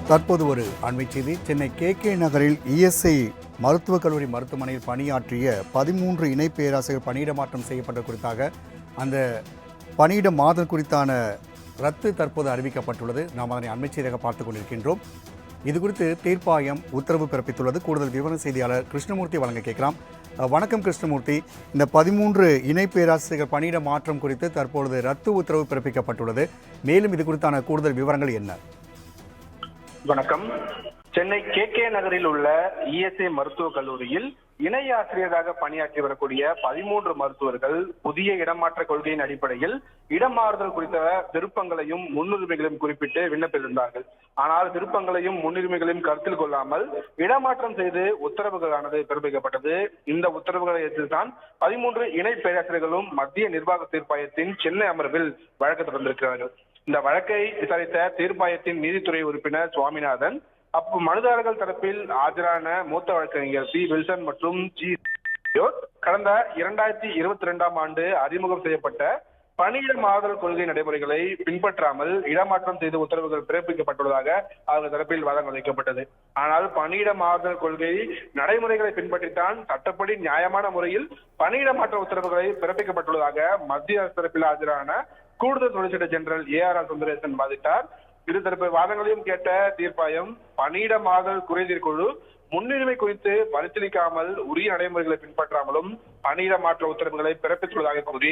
தற்போது ஒரு அண்மை செய்தி. சென்னை கே நகரில் இஎஸ்ஐ மருத்துவக் கல்லூரி மருத்துவமனையில் பணியாற்றிய 13 இணை பேராசிரியர் பணியிட மாற்றம் செய்யப்பட்ட குறித்தாக அந்த பணியிட மாதம் குறித்தான ரத்து தற்போது அறிவிக்கப்பட்டுள்ளது. நாம் அதனை அண்மை செய்தியாக பார்த்துக் கொண்டிருக்கின்றோம். இது குறித்து தீர்ப்பாயம் உத்தரவு பிறப்பித்துள்ளது. கூடுதல் விவரம் செய்தியாளர் கிருஷ்ணமூர்த்தி வழங்க கேட்கலாம். வணக்கம் கிருஷ்ணமூர்த்தி. இந்த 13 இணை பேராசிரியர் பணியிட மாற்றம் குறித்து தற்பொழுது ரத்து உத்தரவு பிறப்பிக்கப்பட்டுள்ளது. மேலும் இது குறித்தான கூடுதல் விவரங்கள் என்ன? வணக்கம். சென்னை கே நகரில் உள்ள இஎஸ்ஐ மருத்துவக் கல்லூரியில் இணை ஆசிரியராக பணியாற்றி வரக்கூடிய 13 மருத்துவர்கள் புதிய இடமாற்ற கொள்கையின் அடிப்படையில் இடமாறுதல் குறித்த விருப்பங்களையும் முன்னுரிமைகளையும் குறிப்பிட்டு விண்ணப்பித்திருந்தார்கள். ஆனால் விருப்பங்களையும் முன்னுரிமைகளையும் கருத்தில் கொள்ளாமல் இடமாற்றம் செய்து உத்தரவுகளானது பிறப்பிக்கப்பட்டது. இந்த உத்தரவுகளை எதிர்த்துதான் 13 இணை பேராசிரியர்களும் மத்திய நிர்வாக தீர்ப்பாயத்தின் சென்னை அமர்வில் வழக்கு தொடர்ந்திருக்கிறார்கள். இந்த வழக்கை விசாரித்த தீர்ப்பாயத்தின் நீதித்துறை உறுப்பினர் சுவாமிநாதன், மனுதாரர்கள் தரப்பில் ஆஜரான மூத்த வழக்கறிஞர் பி வில்சன் மற்றும் ஜி கடந்த 2022ஆம் ஆண்டு அறிமுகம் செய்யப்பட்ட பணியிட மாறுதல் கொள்கை நடைமுறைகளை பின்பற்றாமல் இடமாற்றம் செய்து உத்தரவுகள் பிறப்பிக்கப்பட்டுள்ளதாக அவர்கள் தரப்பில் வாதங்கள் வைக்கப்பட்டது. ஆனால் பணியிட மாறுதல் கொள்கை நடைமுறைகளை பின்பற்றித்தான் சட்டப்படி நியாயமான முறையில் பணியிட மாற்ற உத்தரவுகளை பிறப்பிக்கப்பட்டுள்ளதாக மத்திய அரசு தரப்பில் ஆஜரான கூடுதல் சொலிசிட்டர் ஜெனரல் AR சுந்தரேசன் வாதிட்டார். இருதரப்பு வாதங்களையும் கேட்ட தீர்ப்பாயம் பணியிட மாறுதல் குறைதீர் குழு முன்னுரிமை குறித்து பரிசீலிக்காமல் உரிய நடைமுறைகளை பின்பற்றாமலும் பணியிட மாற்ற உத்தரவுகளை பிறப்பித்துள்ளதாக கூறி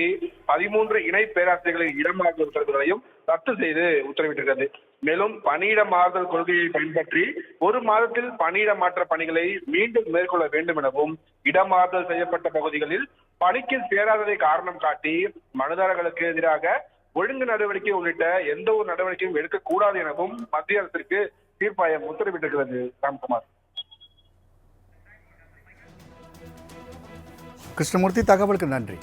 13 இணை பேராசிரியர்களின் இடமாற்ற உத்தரவுகளையும் ரத்து செய்து உத்தரவிட்டிருக்கிறது. மேலும் பணியிட மாறுதல் கொள்கையை பின்பற்றி 1 மாதத்தில் பணியிட மாற்ற பணிகளை மீண்டும் மேற்கொள்ள வேண்டும் எனவும், இடமாறுதல் செய்யப்பட்ட பகுதிகளில் பணிக்கு சேராததை காரணம் காட்டி மனுதாரர்களுக்கு எதிராக ஒழுங்கு நடவடிக்கை உள்ளிட்ட எந்த ஒரு நடவடிக்கையும் எடுக்கக்கூடாது எனவும் மத்திய அரசிற்கு தீர்ப்பாயம் உத்தரவிட்டிருக்கிறது. ராம்குமார். கிருஷ்ணமூர்த்தி, தகவலுக்கு நன்றி.